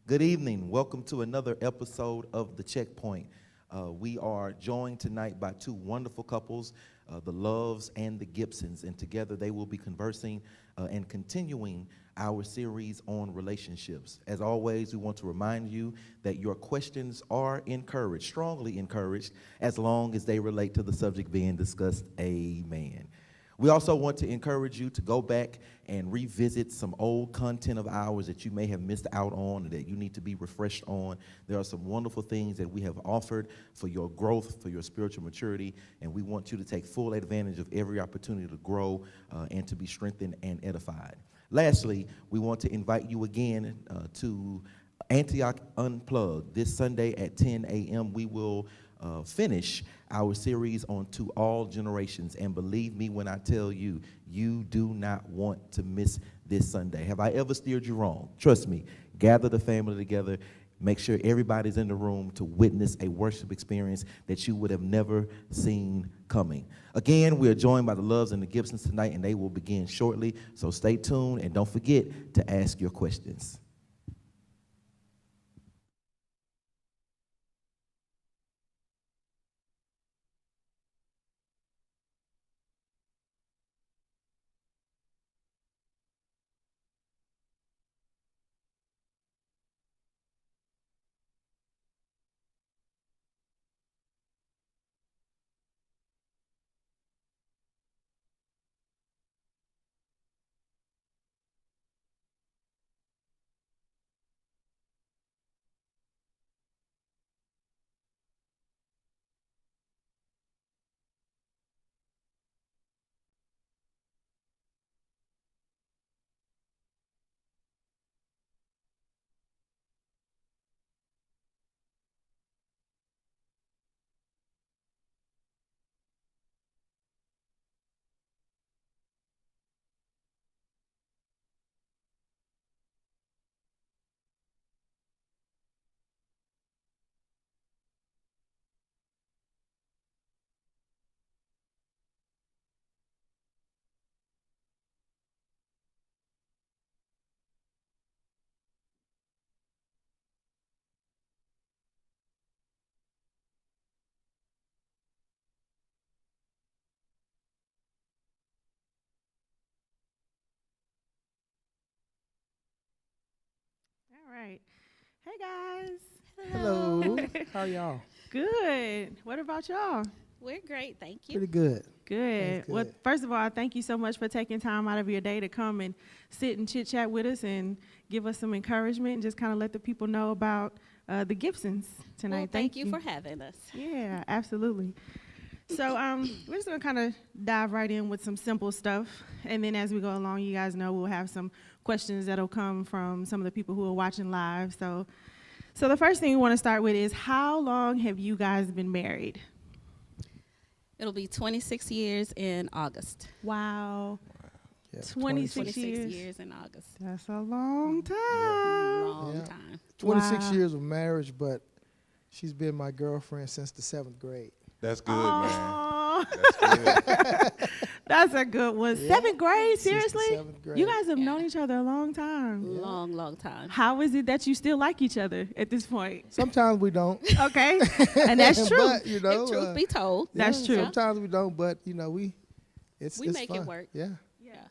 Good evening. Welcome to another episode of The Checkpoint. We are joined tonight by two wonderful couples, the Loves and the Gibsons, and together they will be conversing and continuing our series on relationships. As always, we want to remind you that your questions are encouraged, strongly encouraged, as long as they relate to the subject being discussed. Amen. We also want to encourage you to go back and revisit some old content of ours that you may have missed out on and that you need to be refreshed on. There are some wonderful things that we have offered for your growth, for your spiritual maturity, and we want you to take full advantage of every opportunity to grow and to be strengthened and edified. Lastly, we want to invite you again to Antioch Unplugged. This Sunday at 10 a.m. we will finish our series on To All Generations, and believe me when I tell you, you do not want to miss this Sunday. Have I ever steered you wrong? Trust me, gather the family together, make sure everybody's in the room to witness a worship experience that you would have never seen coming. Again, we are joined by the Loves and the Gibsons tonight, and they will begin shortly, so stay tuned and don't forget to ask your questions. All right. Hey guys. Hello. How are y'all? Good. What about y'all? We're great, thank you. Pretty good. Good. That's Well, good. first of all, thank you so much for taking time out of your day to come and sit and chit chat with us and give us some encouragement and just kind of let the people know about the Gibsons tonight. Well, thank you for having us. Yeah, absolutely. So we're just gonna kind of dive right in with some simple stuff, and then as we go along, you guys know we'll have some questions that'll come from some of the people who are watching live. So the first thing we want to start with is, how long have you guys been married? It'll be 26 years in August. Wow, Yeah, 26 26 years. years in August. That's a long time. Long Yeah. time. 26 Wow. years of marriage, but she's been my girlfriend since the 7th grade. That's good, man. Aw. That's good. That's a good one. Yeah. 7th grade, Since the seriously? 7th grade. You guys have Yeah. known each other a long time. Yeah. Long time. How is it that you still like each other at this point? Sometimes we don't. Okay, and that's true. But, you know, If truth be told, That's true. Sometimes we don't, but, you know, it's We make it fun. work. Yeah. yeah.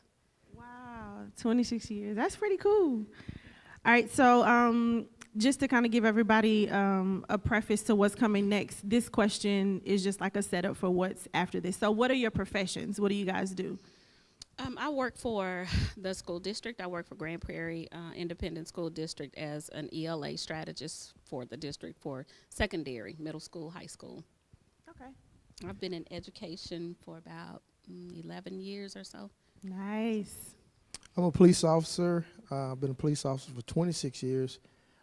Wow, 26 years. That's pretty cool. All right, so just to kind of give everybody a preface to what's coming next, this question is just like a setup for what's after this. So what are your professions? What do you guys do? I work for the school district. I work for Grand Prairie Independent School District as an ELA strategist for the district for secondary, middle school, high school. Okay. I've been in education for about 11 years or so. Nice. I'm a police officer. I've been a police officer for 26 years.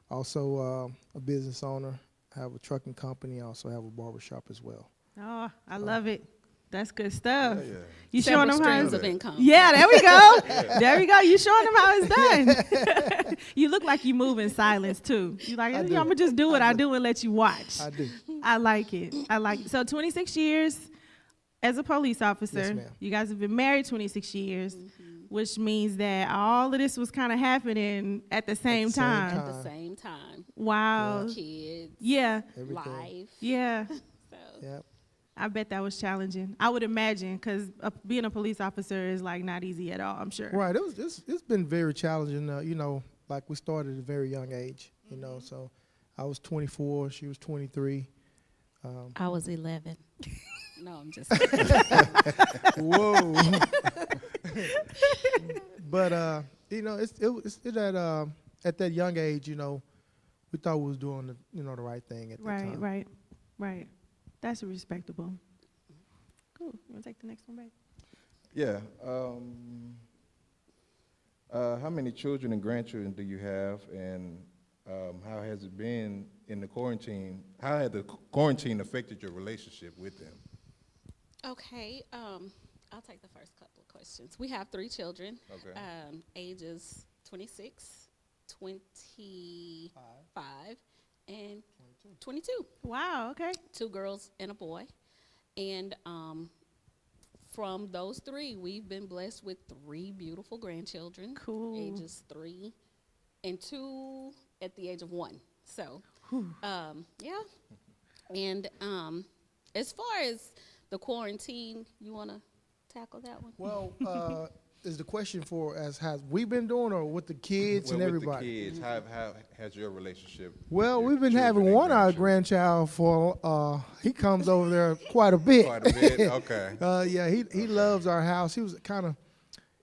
Also a business owner. I have a trucking company. I also have a barbershop as well. Oh, I love it. That's good stuff. Yeah. You showing Several them how streams it's of income. Yeah, there we go. There we go. You showing them how it's done. You look like you move in silence too. You like, I I'm do. gonna just do what I do and let you watch. I do. I like it. I like it. So 26 years as a police officer. Yes, ma'am. You guys have been married 26 years. which means that all of this was kind of happening at the same the same time. time. At the same time. Wow. Kids. Yeah. Everything. Life. Yeah. So Yep. I bet that was challenging. I would imagine, because being a police officer is like not easy at all, I'm sure. Right. It's been very challenging. You know, like we started at a very young age. You know, so I was 24. She was 23. I was 11. No, I'm just Whoa. But you know, at that young age, you know, we thought we was doing the right thing at the time. Right. That's respectable. Cool. You want to take the next one, babe? Yeah. How many children and grandchildren do you have, and how has it been in the quarantine? How had the quarantine affected your relationship with them? Okay. I'll take the first couple of questions. We have 3 children. Okay. Ages 26, 25, and 22. Wow, okay. 2 girls and a boy. And from those 3, we've been blessed with 3 beautiful grandchildren. Cool. Ages 3 and 2 at the age of 1. So, yeah. And as far as the quarantine, you want to tackle that one? Well, is the question for as has we been doing or with the kids Well, and with everybody? the kids, how has your relationship? Well, with your we've been children having and one our grandchildren? grandchild for he comes over there quite a bit. Quite a bit. Okay. Yeah, he loves our house. He was kind of,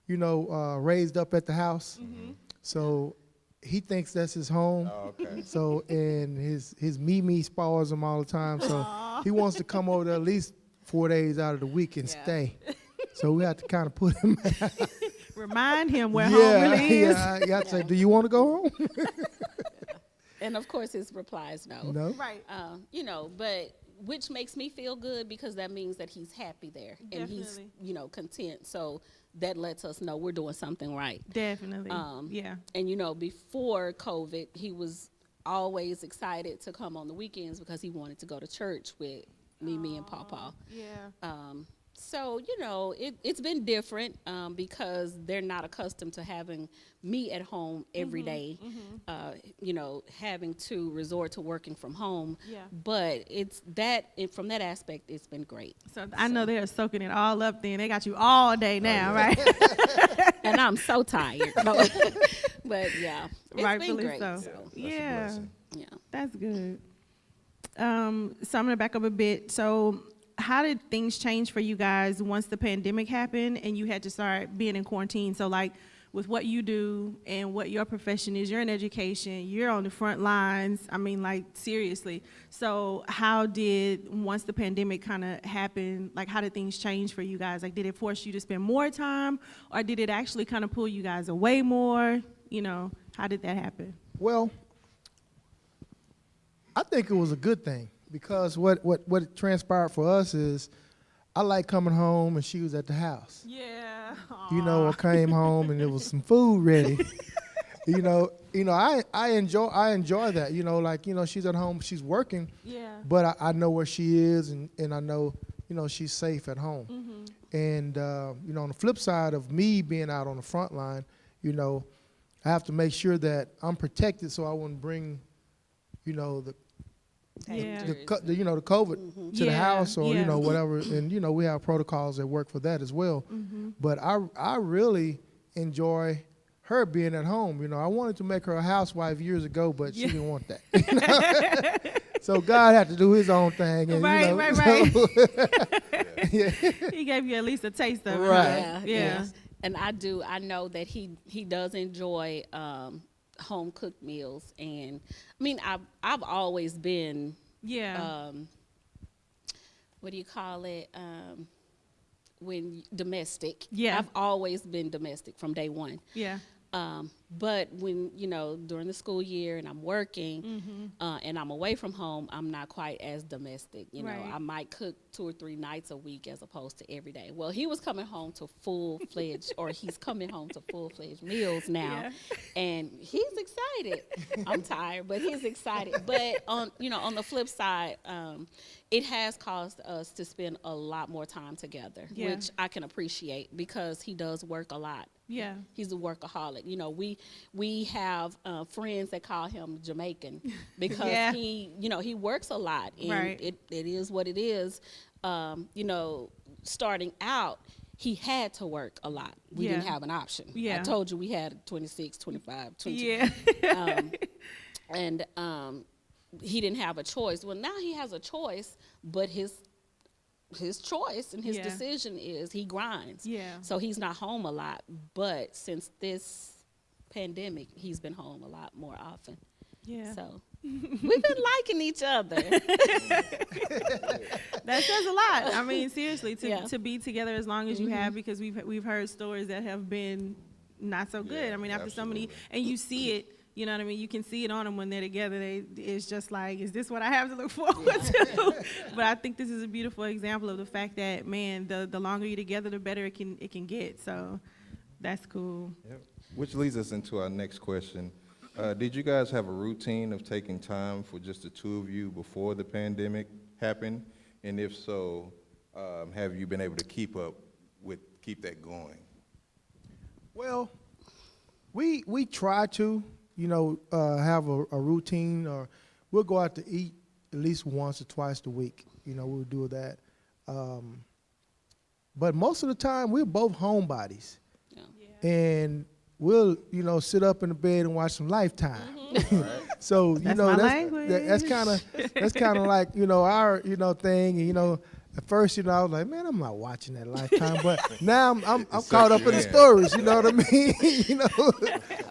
you know, raised up at the house, so he thinks that's his home. Oh, okay. So and his Mimi spoils him all the time. So he wants to come over there at least 4 days out of the week and stay. So we have to kind of put him. Remind him where home really is. Yeah, you have to say, do you want to go home? And of course, his reply is no. No. Right. You know, but which makes me feel good because that means that he's happy there and he's, Definitely. you know, content. So that lets us know we're doing something right. Definitely. Yeah. And you know, before COVID, he was always excited to come on the weekends because he wanted to go to church with Mimi and Pawpaw. Yeah. So, you know, it's been different because they're not accustomed to having me at home every day, you know, having to resort to working from home. Yeah. But from that aspect, it's been great. So I know they're soaking it all up then. They got you all day now, right? And I'm so tired. No. But, yeah, it's Rightfully been great. so. That's a Yeah. blessing. Yeah. That's good. So I'm going to back up a bit. So how did things change for you guys once the pandemic happened and you had to start being in quarantine? So like with what you do and what your profession is, you're in education, you're on the front lines. I mean, like seriously. So how did, once the pandemic kind of happened, like how did things change for you guys? Like did it force you to spend more time or did it actually kind of pull you guys away more? You know, how did that happen? Well, I think it was a good thing because what transpired for us is I like coming home and she was at the house. Yeah. You know, I came home and there was some food ready. you know, I enjoy that. You know, like, you know, she's at home, she's working, Yeah. but I know where she is and I know, you know, she's safe at home. And, you know, on the flip side of me being out on the front line, you know, I have to make sure that I'm protected so I wouldn't bring, you know, the you know, the COVID to the Yeah, house or, yeah. you know, whatever. And, you know, we have protocols that work for that as well. But I really enjoy her being at home. You know, I wanted to make her a housewife years ago, but she didn't want that. You know? So God had to do his own thing. And, Right, you know, right. yeah. He gave you at least a taste of it. Right. Huh? Yeah. Yeah. And I know that he does enjoy home cooked meals, and I mean I've always been Yeah. what do you call it, when domestic. Yeah. I've always been domestic from day one. Yeah. But when, during the school year and I'm working and I'm away from home, I'm not quite as domestic. Right. I might cook 2 or 3 nights a week as opposed to every day. Well, he was coming home to full-fledged, or he's coming home to full-fledged meals now. Yeah. And he's excited. I'm tired, but he's excited. But on the flip side, it has caused us to spend a lot more time together, Yeah. which I can appreciate because he does work a lot. Yeah. He's a workaholic. We have friends that call him Jamaican because Yeah. he works a lot, and Right. it is what it is. Starting out, he had to work a lot. We Yeah. didn't have an option. Yeah. I told you we had 26, 25, 22. Yeah. And he didn't have a choice. Well, now he has a choice, but his choice and his Yeah. decision is he grinds. Yeah. So he's not home a lot. But since this pandemic, he's been home a lot more often. Yeah. So we've been liking each other. That says a lot. I mean, seriously, Yeah. to be together as long as you have, because we've heard stories that have been not so good. Yeah, I mean, after so many, absolutely. and you see it. You know what I mean? You can see it on them when they're together. It's just like, is this what I have to look forward to? But I think this is a beautiful example of the fact that, man, the longer you're together, the better it can get. So that's cool. Yep. Which leads us into our next question. Did you guys have a routine of taking time for just the two of you before the pandemic happened? And if so, have you been able to keep that going? Well, we try to, have a routine, or we'll go out to eat at least once or twice a week. We'll do that. But most of the time, we're both homebodies. Yeah. And we'll, sit up in the bed and watch some Lifetime. So, That's my language. that's kind of like, our, thing. And, at first, I was like, man, I'm not watching that Lifetime. But now I'm caught up in the stories, you know what I mean?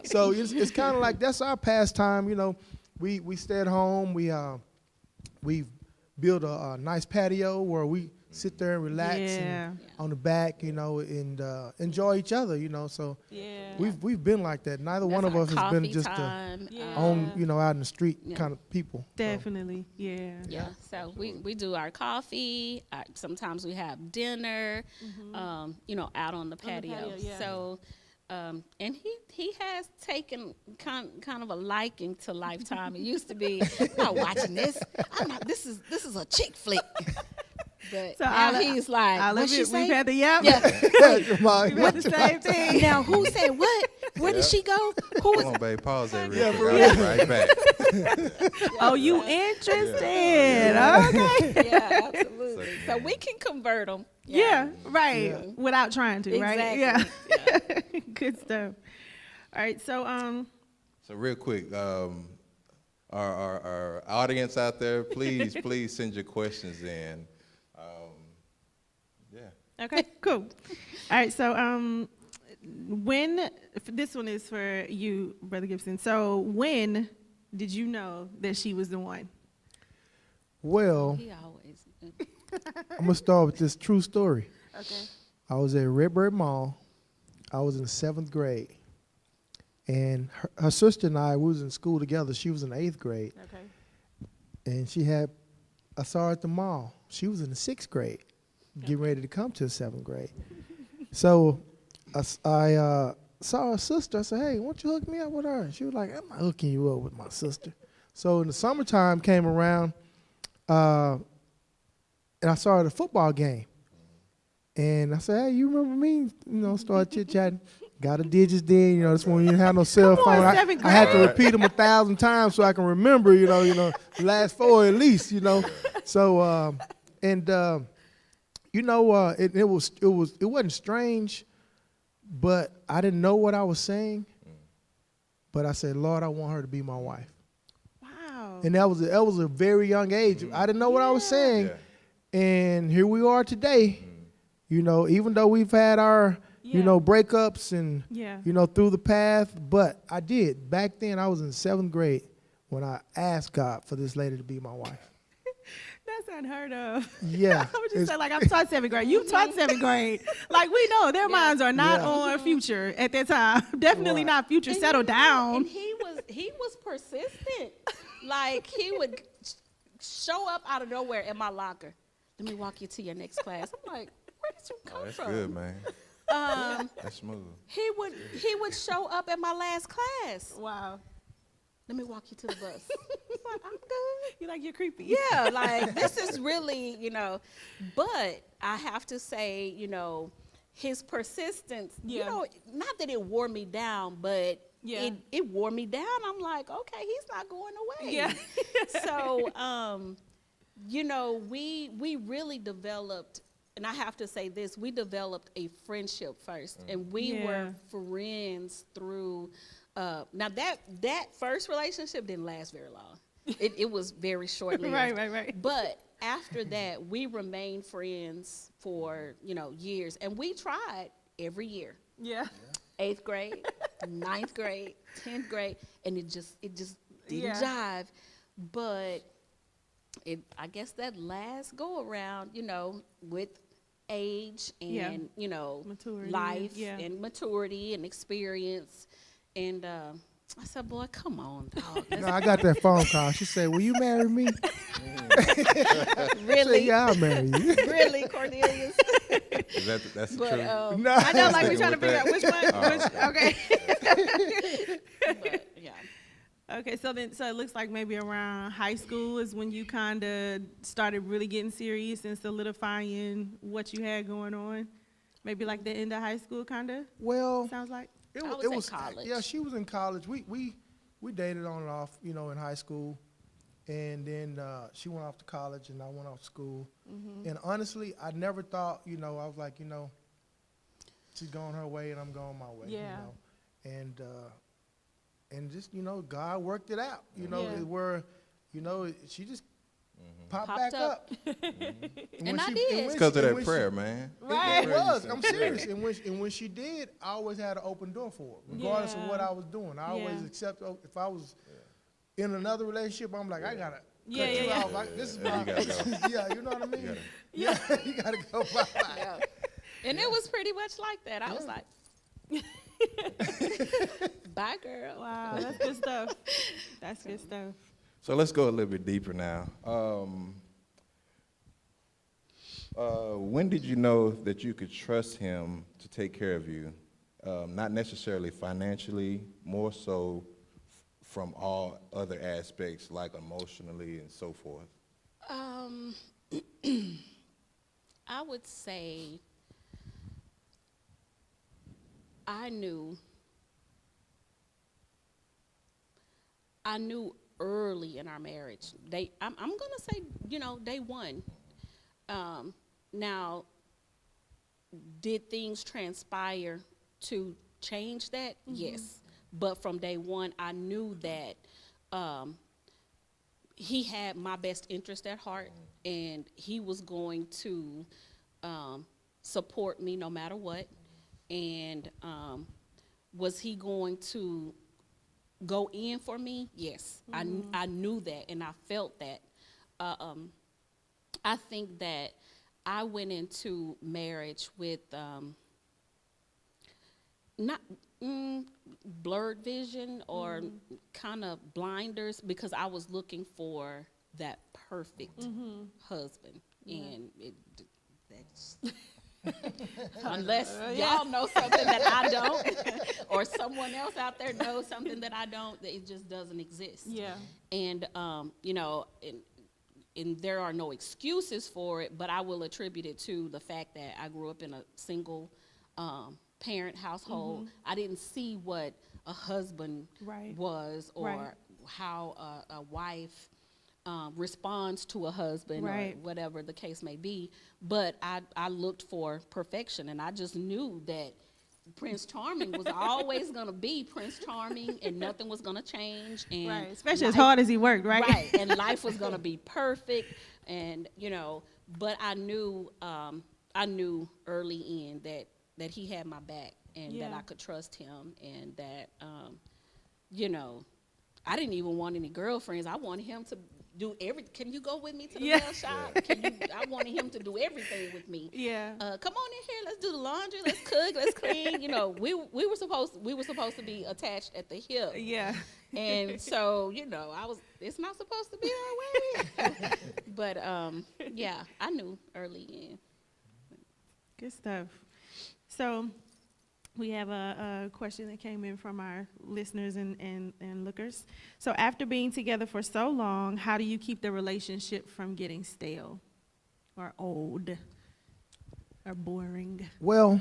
So it's kind of like that's our pastime. We stay at home. We've built a nice patio where we sit there and relax Yeah. and on the back, and enjoy each other, So Yeah. we've been like that. Neither one That's of our us has been coffee just time. Yeah. out in the street Yeah. kind of people. So, Definitely. Yeah. Yeah, so we do our coffee. Sometimes we have dinner, out on the patio. patio, yeah. So, and he has taken kind of a liking to Lifetime. It used to be, I'm not watching this. I'm not. This is a chick flick. But So now I- he's like, I what live she it. say? We've had the yap. Yeah. We had the same thing. Now who said what? Where did she go? Who was? Come on, babe, pause that real Yeah, quick. for I'll be right back. Oh, you interested? Okay. Yeah, absolutely. So we can convert them. Yeah, right. Yeah. Without trying to, right? Exactly. Yeah. Good stuff. All right, so So real quick, our audience out there, please send your questions in. Yeah. okay, cool. All right, so when this one is for you, Brother Gibson. So when did you know that she was the one? Well, He always. I'm gonna start with this true story. Okay. I was at Redbird Mall. I was in the 7th grade, and her sister and I, we was in school together. She was in the 8th grade, Okay. and I saw her at the mall. She was in the 6th grade, getting ready to come to the 7th grade. So I saw her sister. I said, "Hey, why don't you hook me up with her?" And she was like, "I'm not hooking you up with my sister." So in the summertime came around, and I saw her at a football game. And I said, "Hey, you remember me?" Started chit-chatting. Got her digits then, that's when you didn't have no cell Come on, phone. seventh I had to grade. repeat them 1,000 times so I can remember, the last 4 at least, So, it wasn't strange, but I didn't know what I was saying. But I said, "Lord, I want her to be my wife." Wow. And that was a very young age. I didn't know what I was saying. Yeah. And here we are today. Even though we've had our, Yeah. breakups and, Yeah. through the path, but I did. Back then, I was in 7th grade when I asked God for this lady to be my wife. That's unheard of. Yeah. I would just it's- say, like, I've taught 7th grade. You've taught 7th grade. Like, we know their minds are not Yeah. on future at that time. Definitely Right. not future. And Settle you know, down. And he was persistent. Like he would show up out of nowhere in my locker. Let me walk you to your next class. I'm like, where did you come Oh, that's from? good, man. That's smooth. He would show up at my last class. Wow. Let me walk you to the bus. It's like, I'm good. You like, you're creepy. Yeah, like this is really, you know, but I have to say, you know, his persistence, you Yeah. know, not that it wore me down, but Yeah. it wore me down. I'm like, okay, he's not going away. Yeah. So, you know, we really developed, and I have to say this, we developed a friendship first, and we Yeah. were friends through. Now that first relationship didn't last very long. It was very short lived. Right. But after that, we remained friends for, you know, years, and we tried every year. Yeah. 8th grade, 9th grade, 10th grade, and it just didn't Yeah. jive. But I guess that last go around, you know, with age and Yeah. you know, Maturity, life yeah. and maturity and experience, and I said, boy, come on, dog. No, I got that phone call. She said, "Will you marry me?" I said, Really, "Yeah, I'll marry you." really, Cornelius. That's the But truth. No. I know, like, we Sticking trying to with figure out that. which one. Okay. But yeah. Okay, so it looks like maybe around high school is when you kind of started really getting serious and solidifying what you had going on. Maybe like the end of high school, kind of Well, sounds like. I would say college. Yeah, she was in college. We dated on and off, you know, in high school, and then she went off to college, and I went off to school. Mm-hmm. And honestly, I never thought, you know, I was like, you know, she's going her way, and I'm going my way. Yeah. You know? And just, you know, God worked it out. You know, Yeah. where, you know, she just popped Popped back up. up. And I did. It's because of that prayer, man. Right. It was. I'm serious. And when she did, I always had an open door for her, regardless of what Yeah. I was doing. I always Yeah. accept. If I was in another relationship, I'm like, I gotta Yeah, cut yeah, you yeah. off. Like, this is Yeah, my, you gotta go. yeah, you know what I mean. gotta- Yeah, you gotta go bye bye. Yeah. And it was pretty much like that. I was like, bye, girl. Wow, that's good stuff. That's good stuff. So let's go a little bit deeper now. When did you know that you could trust him to take care of you? Not necessarily financially, more so from all other aspects, like emotionally and so forth. I would say I knew early in our marriage. I'm gonna say, you know, day one. Now, did things transpire to change that? Yes. But from day one, I knew that he had my best interest at heart, and he was going to support me no matter what. And was he going to go in for me? Yes. I knew that, and I felt that. I think that I went into marriage with not blurred vision or kind of blinders, because I was looking for that perfect husband, and that's unless y'all know something that I don't, or someone else out there knows something that I don't, that it just doesn't exist. Yeah. And you know, and there are no excuses for it, but I will attribute it to the fact that I grew up in a single parent household. I didn't see what a husband Right. was, or Right. how a wife responds to a husband, Right. or whatever the case may be. But I looked for perfection, and I just knew that Prince Charming was always going to be Prince Charming, and nothing was going to change. And Right. Especially as life- hard as he worked, right? Right, and life was going to be perfect, and you know. But I knew early in that he had my back, and that Yeah. I could trust him, and that you know, I didn't even want any girlfriends. I wanted him to do can you go with me to the Yeah. nail shop? I wanted him to do everything with me. Yeah. Come on in here, let's do the laundry, let's cook, let's clean. You know, we were supposed to be attached at the hip. Yeah. And so, it's not supposed to be that way. But yeah, I knew early in. Good stuff. So we have a question that came in from our listeners and lookers. So after being together for so long, how do you keep the relationship from getting stale or old or boring? Well,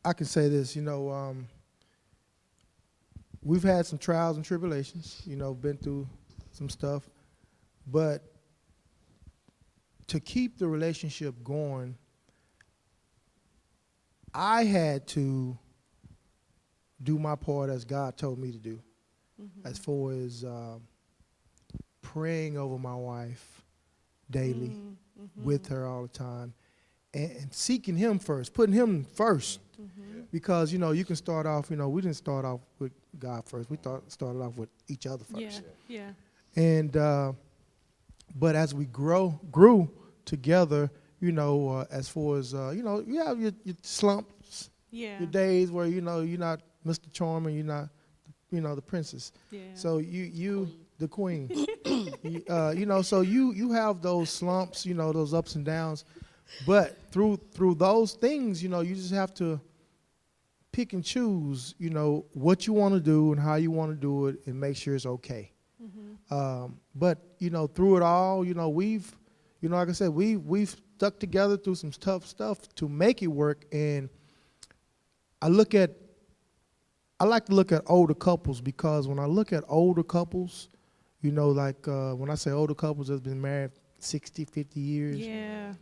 I can say this, we've had some trials and tribulations, been through some stuff, but to keep the relationship going, I had to do my part as God told me to do, as far as praying over my wife daily, with her all the time, and seeking Him first, putting Him first. Because, you can start off, we didn't start off with God first. We started off with each other first. Yeah. And, but as we grew together, as far as, you have your slumps, Yeah. your days where, you're not Mr. Charmer, you're not, the princess. Yeah. So you the queen. So you have those slumps, those ups and downs. But through those things, you just have to pick and choose, what you want to do and how you want to do it and make sure it's okay. But, through it all, we've, like I said, we've stuck together through some tough stuff to make it work. And I like to look at older couples, because when I look at older couples, like when I say older couples that's been married 60, 50 years, Yeah.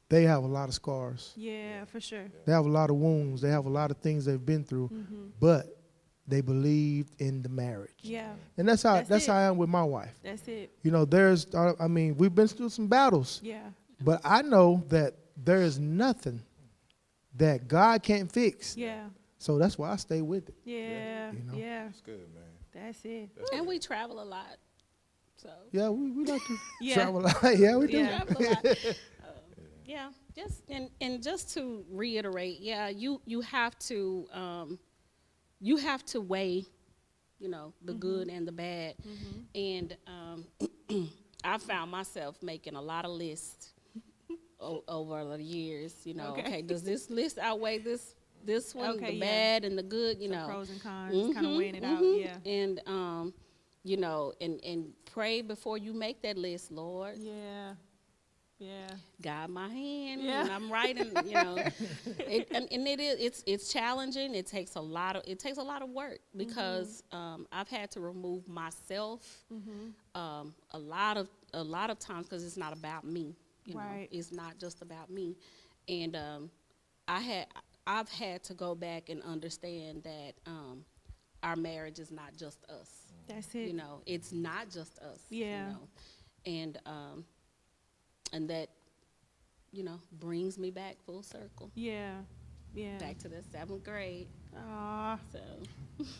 they have a lot of scars. Yeah, for sure. They have a lot of wounds. They have a lot of things they've been through, but they believed in the marriage. Yeah. And that's how That's it. I am with my wife. That's it. We've been through some battles, Yeah. but I know that there is nothing that God can't fix. Yeah. So that's why I stay with it. Yeah. Yeah. That's good, man. That's it. And we travel a lot. So Yeah, we like to Yeah. travel a lot. Yeah, we do. Yeah. travel a lot. Yeah, just to reiterate, you have to weigh, the good and the bad, and I found myself making a lot of lists over the years. Okay, does this list outweigh this one, Okay, the yeah. bad and the good? The pros and cons, kind of weighing it out. Yeah. And and pray before you make that list, Lord. Yeah. Yeah. Guide my hand Yeah. when I'm writing, it's challenging. It takes a lot of work, because I've had to remove myself a lot of times, because it's not about me. Right. It's not just about me, and I've had to go back and understand that our marriage is not just us. That's it. It's not just us. Yeah. And that, brings me back full circle, Yeah. Yeah. back to the 7th grade. Aw, So,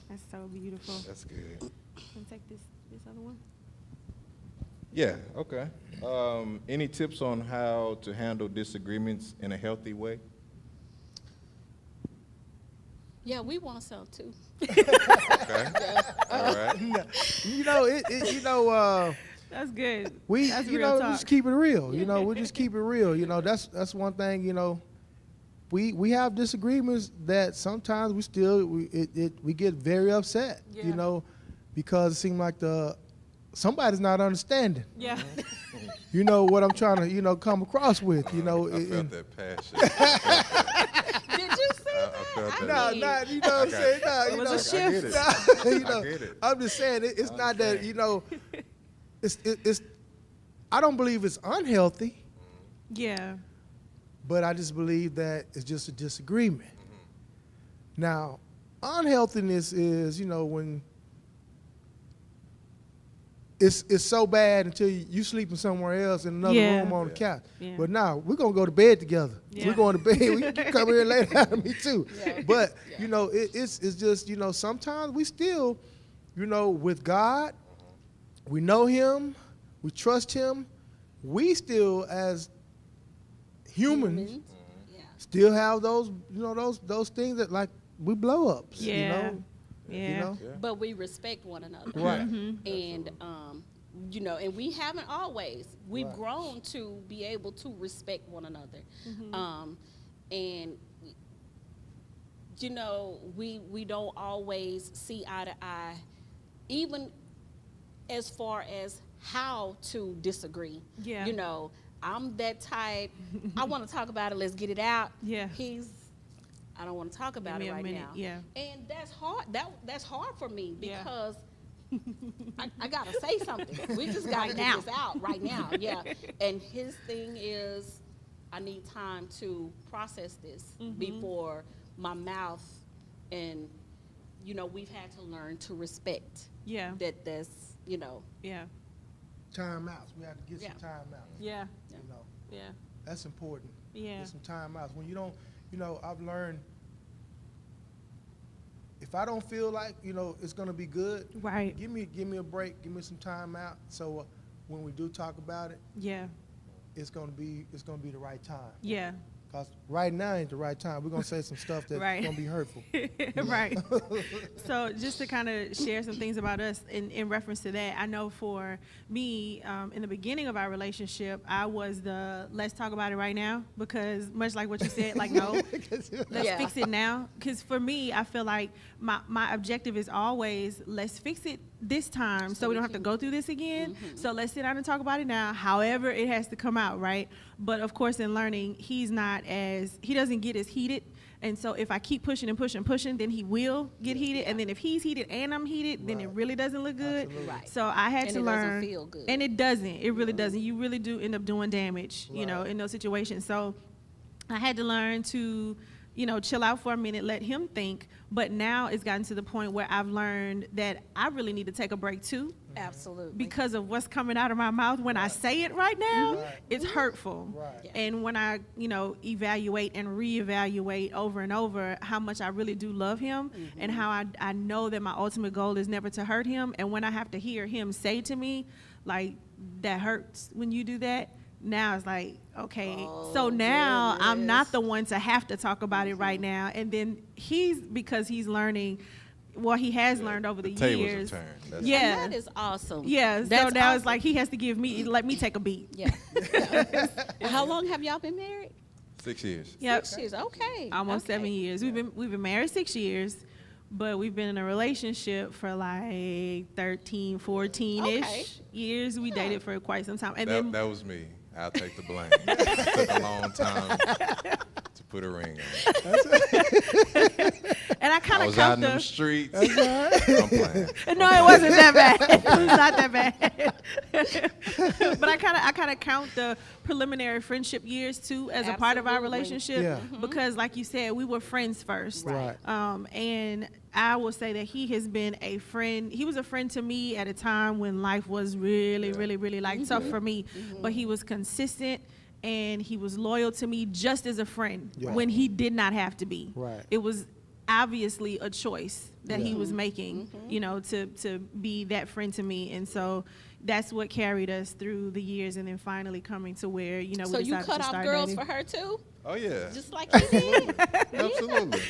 that's so beautiful. That's good. Can take this other one? Yeah, okay. Any tips on how to handle disagreements in a healthy way? yeah, we want some too. Okay. All right. That's good. We, That's real talk. just keep it real. We just keep it real. That's one thing. We have disagreements that sometimes we get very upset. Yeah. Because it seems like somebody's not understanding. Yeah. You know what I'm trying to come across with. I felt that passion. Did you see that? I felt No, that. not you know what I'm saying. No, It you was know, a shift. I get it. I'm just saying it's not that it's. I don't believe it's unhealthy, Yeah. but I just believe that it's just a disagreement. Now, unhealthiness is when it's so bad until you sleeping somewhere else in another Yeah. room on the couch. Yeah. But now we're gonna go to bed together. Yeah. We're going to bed. You come here and lay down with me too. Yeah. But Yeah. it's just sometimes we still with God, we know him, we trust him. We still, as humans, Yeah. still have those, those things that like we blow ups. Yeah. You Yeah. know? But we respect one another. Right. And and we haven't always. We've Right. grown to be able to respect one another. And we don't always see eye to eye, even as far as how to disagree. Yeah. I'm that type. I want to talk about it. Let's get it out. Yeah. I don't want to talk about me it a right minute, now. yeah. And that's hard. That's hard for me Yeah. because I gotta say something. We just gotta get this out right now. Yeah. And his thing is, I need time to process this before my mouth, and we've had to learn to respect Yeah. that. That's Yeah. Time outs. We have to get Yeah. some time outs. Yeah. You know, Yeah. that's important. Yeah. Get some time outs. When you don't, I've learned if I don't feel like, it's gonna be good, Right. give me a break, give me some time out. So when we do talk about it, Yeah. it's gonna be the right time. Yeah. Cause right now ain't the right time. We're gonna say some stuff that's Right. gonna be hurtful. Right. So just to kind of share some things about us in reference to that, I know for me, in the beginning of our relationship, I was the let's talk about it right now, because much like what you said, like, no, let's Yeah. fix it now. Because for me, I feel like my objective is always let's fix it this time so we don't have to go through this again. So let's sit down and talk about it now, however it has to come out, right? But of course, in learning, he doesn't get as heated. And so if I keep pushing and pushing and pushing, then he will get heated. And then if he's heated and I'm heated, then it Right. really doesn't look good. Absolutely. Right. So I had And to it doesn't learn. feel good. And it doesn't. It really doesn't. You really do end up doing damage, Right. in those situations. So I had to learn to, chill out for a minute, let him think. But now it's gotten to the point where I've learned that I really need to take a break too, Absolutely. because of what's coming out of my mouth when I say it right now. Right. It's hurtful. Right. Yeah. And when I, evaluate and reevaluate over and over how much I really do love him and how I know that my ultimate goal is never to hurt him. And when I have to hear him say to me, like, that hurts when you do that, now it's like, okay, so now I'm not the one to have to talk about it right now. And then because he's learning, he has learned over the tables years. have turned. That's Yeah. And that is awesome. Yeah, so That's now awesome. it's like he has to let me take a beat. Yeah. How long have y'all been married? 6 years. Yep. 6 years. Okay. Almost Okay. 7 years. We've been married 6 years, but we've been in a relationship for like 13, 14-ish Okay. years. We dated for quite some time. And That, then that was me. I'll take the blame. It took a long time to put a ring on it. and I kind I of was out count in them the streets. I'm playing. No, it wasn't that bad. It was not that bad. But I kind of count the preliminary friendship years too as a part of our Absolutely. relationship, Yeah. because, like you said, we were friends first. Right. And I will say that he has been a friend. He was a friend to me at a time when life was really, really, really like tough for me. But he was consistent and he was loyal to me just as a friend Yeah. when he did not have to be. Right. It was obviously a choice that he Yeah. was making, to be that friend to me. And so that's what carried us through the years, and then finally coming to where, we So decided you to cut off start girls dating. for her too, Oh, yeah. just like he did. Absolutely.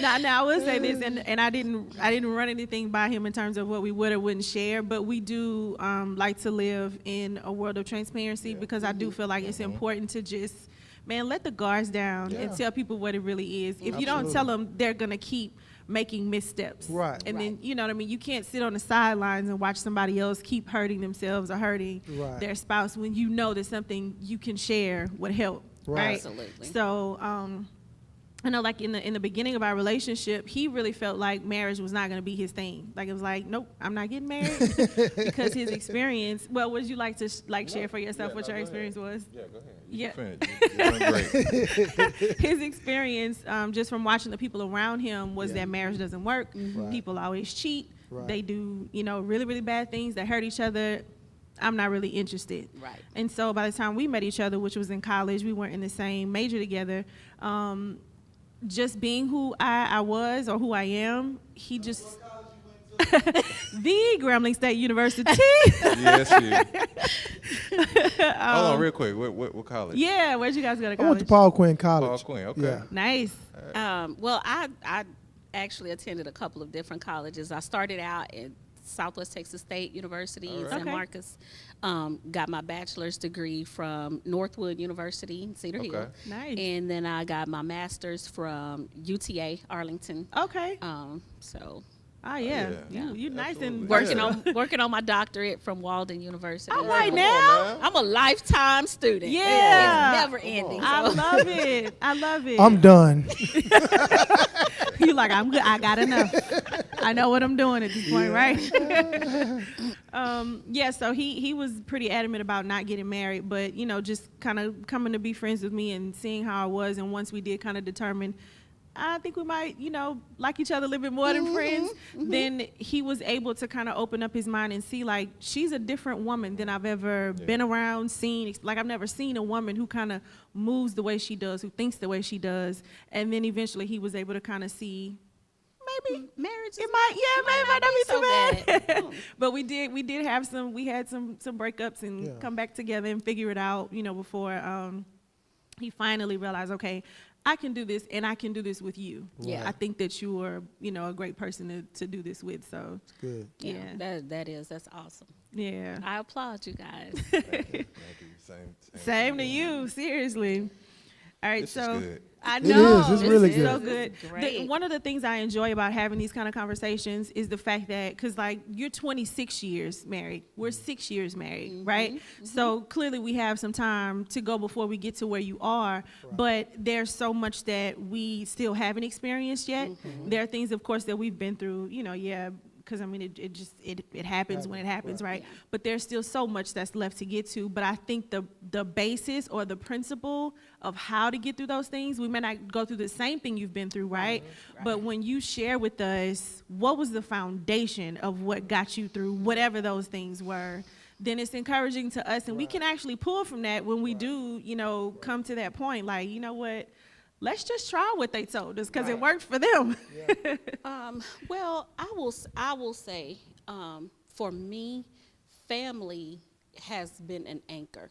Now I will say this, and I didn't run anything by him in terms of what we would or wouldn't share, but we do like to live in a world of transparency, because I do feel like it's important to just, let the guards down and Yeah. tell people what it really is. If you don't Absolutely. tell them, they're gonna keep making missteps. Right. And Right. then, you know what I mean? You can't sit on the sidelines and watch somebody else keep hurting themselves or hurting Right. their spouse when you know that something you can share would help. Right. Right. Absolutely. So, I know, like in the beginning of our relationship, he really felt like marriage was not going to be his thing. Like, it was like, nope, I'm not getting married, because his experience. Well, would you like to share for yourself what your experience was? Yeah, go ahead. Yeah. You're doing great. His experience, just from watching the people around him, was Yeah. that marriage doesn't work. Right. People always cheat. Right. They do, really, really bad things that hurt each other. I'm not really interested. Right. And so by the time we met each other, which was in college, we weren't in the same major together. Just being who I was, or who I am, he just. the Grambling State University. Yes, you. Hold on, real quick. What college? Yeah, where'd you guys go to I college? went to Paul Quinn College. Paul Quinn. Okay. Yeah. Nice. Well, I actually attended a couple of different colleges. I started out at Southwest Texas State University in San Okay. Marcos. Got my bachelor's degree from Northwood University in Cedar Hill. Okay. Nice. And then I got my master's from UTA Arlington. Okay. So Oh yeah. yeah. You nice and Absolutely. working on my doctorate from Walden University. All right Come now. on, I'm a lifetime student. Yeah. It's never ending. I so. love it. I love it. I'm done. You like, I'm good. I got enough. I know what I'm doing at this point, right? Yeah, so he was pretty adamant about not getting married, but, just kind of coming to be friends with me and seeing how I was. And once we did kind of determine, I think we might, like each other a little bit more than friends, then he was able to kind of open up his mind and see, like, she's a different woman than I've ever been around, seen. Like, I've never seen a woman who kind of moves the way she does, who thinks the way she does. And then eventually he was able to kind of see, maybe Marriage it might not be so bad. Oh. But we had some breakups and come back together and figure it out, before he finally realized, okay, I can do this, and I can do this with you. Yeah. I think that you are, a great person to do this with. So, Good. yeah. That's awesome. Yeah. I applaud you guys. Thank you. Same to you, seriously. All right, This is so good. I It know is. It's this really is good. so good. Great. One of the things I enjoy about having these kind of conversations is the fact that, because like you're 26 years married, we're 6 years married, right? So clearly we have some time to go before we get to where you are, but there's so much that we still haven't experienced yet. There are things, of course, that we've been through, because I mean, it happens when it happens, right? But there's still so much that's left to get to. But I think the basis or the principle of how to get through those things, we may not go through the same thing you've been through, right? But when you share with us what was the foundation of what got you through whatever those things were, then it's encouraging to us, and we can actually pull from that when we do, come to that point. Like, you know what? Let's just try what they told us because it worked for them. Well, I will say, for me, family has been an anchor.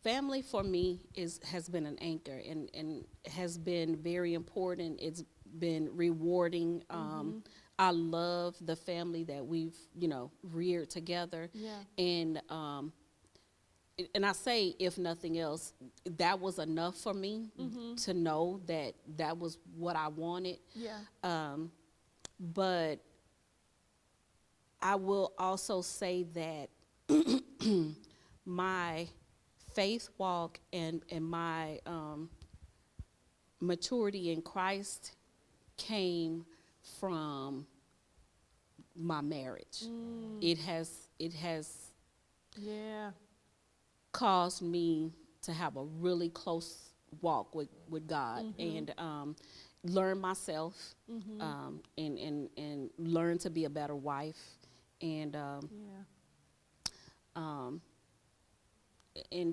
Family for me has been an anchor and has been very important. It's been rewarding. I love the family that we've reared together. And I say, if nothing else, that was enough for me to know that was what I wanted. But I will also say that my faith walk and my maturity in Christ came from my marriage. It has caused me to have a really close walk with God and learn myself and learn to be a better wife and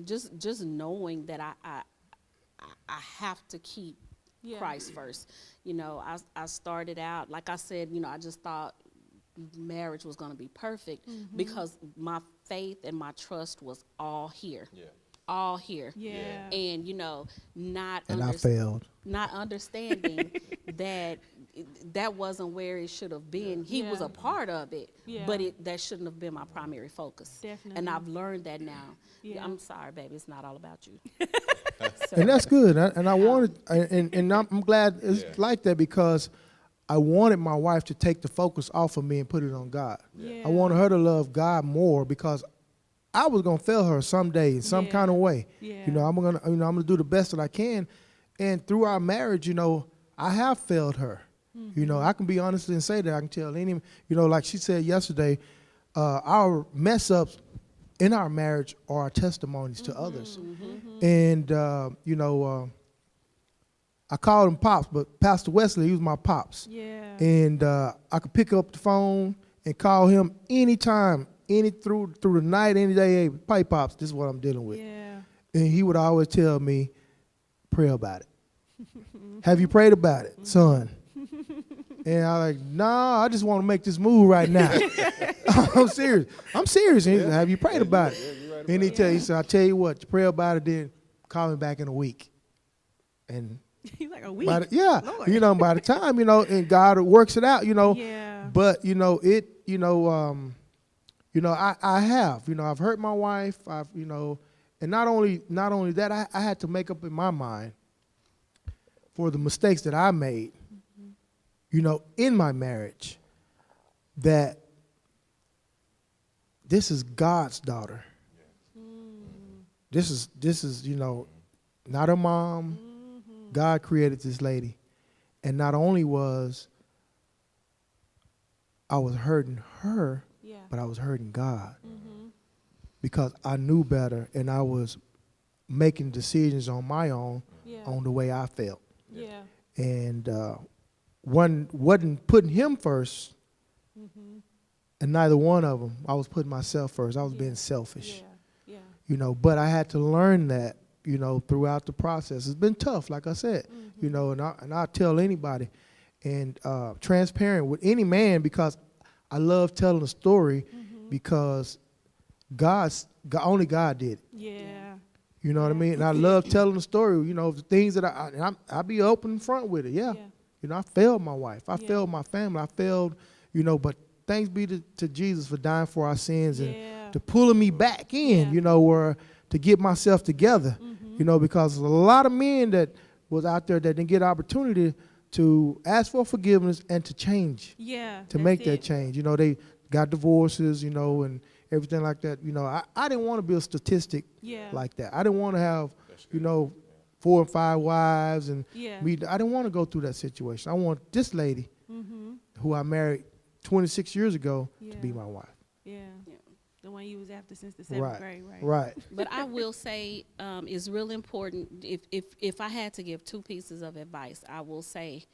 just knowing that I have to keep Christ first. I started out, like I said, I just thought marriage was going to be perfect because my faith and my trust was all here. All here. And I failed. not understanding that wasn't where it should have been. He was a part of it, but that shouldn't have been my primary focus. Definitely. And I've learned that now. I'm sorry, baby, it's not all about you. And that's good. And I wanted, and I'm glad it's like that because I wanted my wife to take the focus off of me and put it on God. I wanted her to love God more because I was gonna fail her someday in some kind of way. I'm gonna do the best that I can. And through our marriage, I have failed her. I can be honest and say that. I can tell any, like she said yesterday, our mess ups in our marriage are testimonies to others. And I called him Pops, but Pastor Wesley, he was my Pops. And I could pick up the phone and call him anytime, through the night, any day. Hey, Pipe Pops, this is what I'm dealing with. And he would always tell me, pray about it. Have you prayed about it, son? And I like, nah, I just want to make this move right now. I'm serious. I'm serious. And he's like, have you prayed about it? And he said, I tell you what, you pray about it, then call me back in a week. And He's like a week. by the Lord. by the time, and God works it out, Yeah. But I have, I've hurt my wife. And not only that, I had to make up in my mind for the mistakes that I made, in my marriage, that this is God's daughter. This is not her mom. God created this lady. And not only was I was hurting her, Yeah. but I was hurting God. Because I knew better and I was making decisions on my own, Yeah. on the way I felt. Yeah. And wasn't putting him first, and neither one of them. I was putting myself first. I was being selfish. Yeah. But I had to learn that, throughout the process. It's been tough, like I said, and I'll tell anybody, and transparent with any man, because I love telling a story, because only God did it. Yeah. You know what I mean? And I love telling the story, the things that I be open front with it. Yeah. I failed my wife. I failed my family. I failed, but thanks be to Jesus for dying for our sins and to pulling me back in, or to get myself together, because a lot of men that was out there that didn't get opportunity to ask for forgiveness and to change, Yeah. to make that change. They got divorces, and everything like that. I didn't want to be a statistic like that. I didn't want to have, 4 and 5 wives and me. I didn't want to go through that situation. I want this lady who I married 26 years ago to be my wife. Yeah. The one you was after since the 7th grade, right? Right. But I will say it's real important. If I had to give 2 pieces of advice, I will say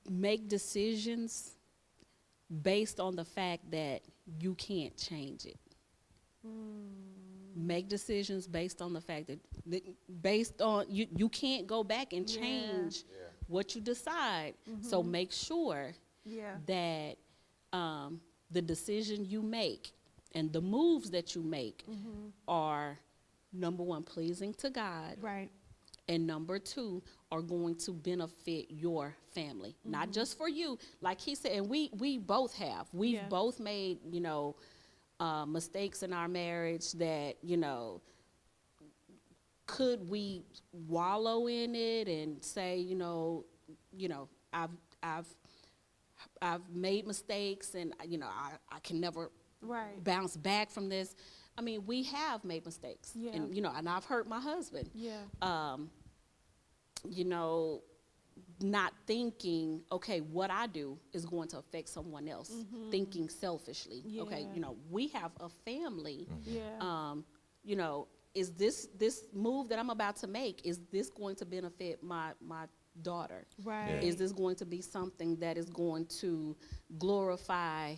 make decisions based on the fact that you can't change it. Make decisions based on the fact that based on you can't go back and change what you decide. So make sure that the decision you make and the moves that you make are, number 1, pleasing to God. Right. And number 2, are going to benefit your family, not just for you. Like he said, and we both have. We've both made, mistakes in our marriage that, could we wallow in it and say, I've made mistakes and, I can never bounce back from this. I mean, we have made mistakes. Yeah. And, and I've hurt my husband. Yeah. Not thinking, okay, what I do is going to affect someone else, thinking selfishly. Yeah. Okay, we have a family. Yeah. Is this move that I'm about to make, is this going to benefit my daughter? Right. Is this going to be something that is going to glorify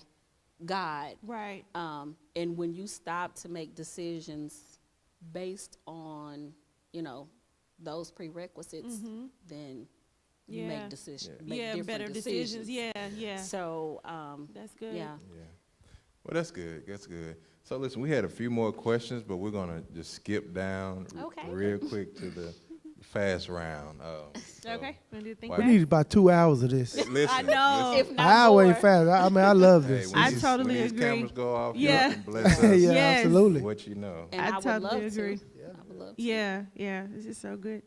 God? Right. And when you stop to make decisions based on, those prerequisites, then you make decisions. Make better decisions. Yeah. So That's good. yeah. Well, that's good. That's good. So listen, we had a few more questions, but we're gonna just skip down real quick to the fast round. Okay. Wanna do the think We Why- back? need about 2 hours of this. Listen, I know. listen. If not Highway more. fast. I love Hey, this. when I these- totally when these agree. cameras go off, Yeah. you can bless yeah, us. Yes. absolutely. What you know. And I I would totally love agree. to. I would love to. Yeah, this is so good.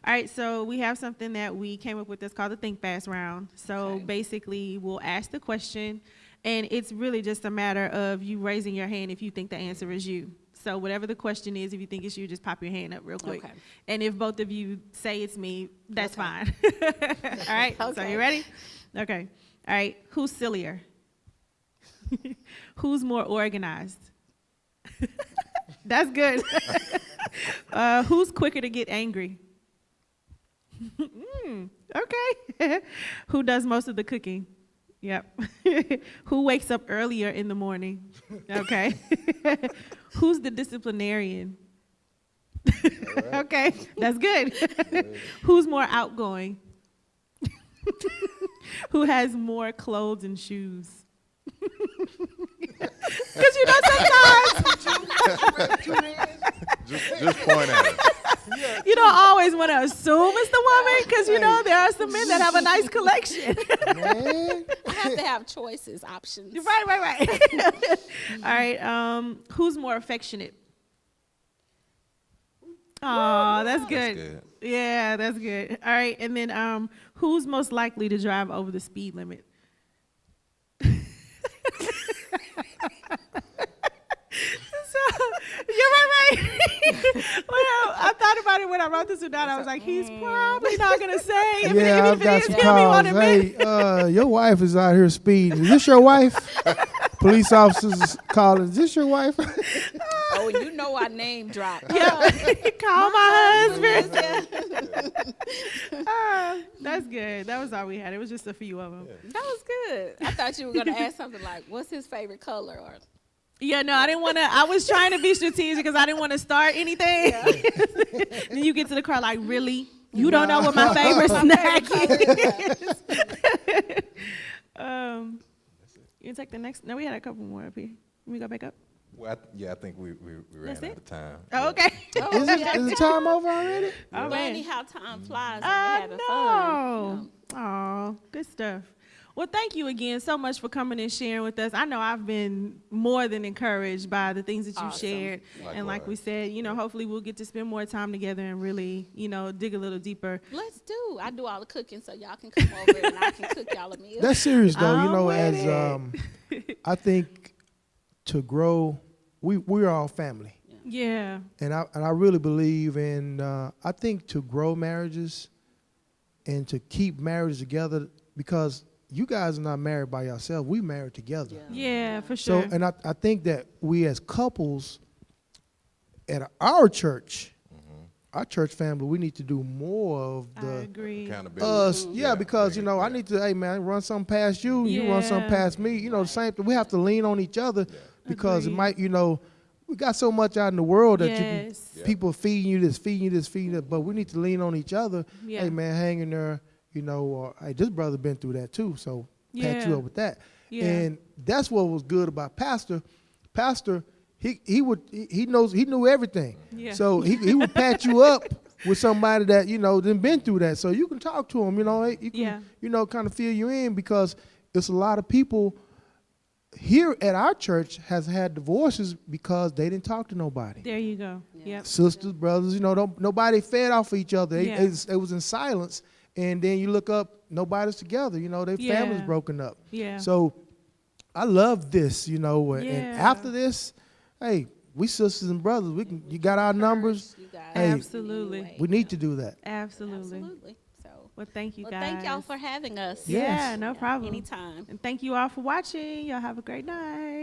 All right, so we have something that we came up with that's called the Think Fast round. So Okay. basically, we'll ask the question, and it's really just a matter of you raising your hand if you think the answer is you. So whatever the question is, if you think it's you, just pop your hand up real quick. Okay. And if both of you say it's me, that's Okay. fine. All right, so Okay. you ready? Okay. All right, who's sillier? Who's more organized? That's good. Who's quicker to get angry? Okay. Who does most of the cooking? Yep. Who wakes up earlier in the morning? Okay. Who's the disciplinarian? Okay, that's good. Who's more outgoing? Who has more clothes and shoes? Because sometimes Just point at it. you don't always want to assume it's the woman, because there are some men that have a nice collection. Man. I have to have choices, options. Right. All right. Who's more affectionate? Oh, that's good. good. Yeah, that's good. All right, and then who's most likely to drive over the speed limit? You're right. Well, I thought about it when I wrote this down. I was like, he's probably not gonna say. Even Yeah, I've if got it is some him, he won't calls. admit. Hey, your wife is out here speeding. Is this your wife? Police officers calling. Is this your wife? Oh, and you know I name drop. Yeah, call my husband. That's good. That was all we had. It was just a few of them. That was good. I thought you were gonna ask something like, "What's his favorite color?" Or Yeah, no, I didn't want to. I was trying to be strategic because I didn't want to start anything. Then you get to the car like, really? You don't know what my favorite snack is? You take the next. No, we had a couple more up here. Let me go back up. Well, I think we ran That's out it? of time. Oh, okay. Is the time over already? Oh, funny man. how time flies when you're having No. fun. Oh, good stuff. Well, thank you again so much for coming and sharing with us. I know I've been more than encouraged by the things that you've Awesome. shared. And like we said, hopefully we'll get to spend more time together and really, dig a little deeper. Let's do. I do all the cooking, so y'all can come over and I can cook y'all a meal. That's serious though. I'm with As I think to grow, we're all family, Yeah. and I really believe in. I think to grow marriages and to keep marriages together, because you guys are not married by yourself. We married together. Yeah, for sure. So, and I think that we as couples at our church, our church family, we need to do more of I the agree. Accountability. us. Yeah, because, I need to, hey, man, run something past you. You run something Yeah. past me. The same thing. We have to lean on each other because it might, we got so much out in the world that Yes. people feeding you this, feeding you this, feeding that. But we need to lean on each other. Yeah. Hey, man, hang in there. Or hey, this brother been through that too, so pat you Yeah. up with that. Yeah. And that's what was good about Pastor. Pastor, he knew everything. Yeah. So he would pat you up with somebody that done been through that, so you can talk to him. You can kind of fill you in, because it's a lot of people here at our church has had divorces because they didn't talk to nobody. There you go. Yep. Sisters, brothers, nobody fed off of each other. Yeah. It was in silence. And then you look up, nobody's together. Their family's Yeah. broken up. Yeah. So I love this, and Yeah. after this, hey, we sisters and brothers. You got our numbers. You guys. Hey, Absolutely. Anyway. We need to do that. Absolutely. Absolutely. So, Well, thank you well, guys. thank y'all for having us. Yeah, Yes. no problem. Anytime. And thank you all for watching. Y'all have a great night.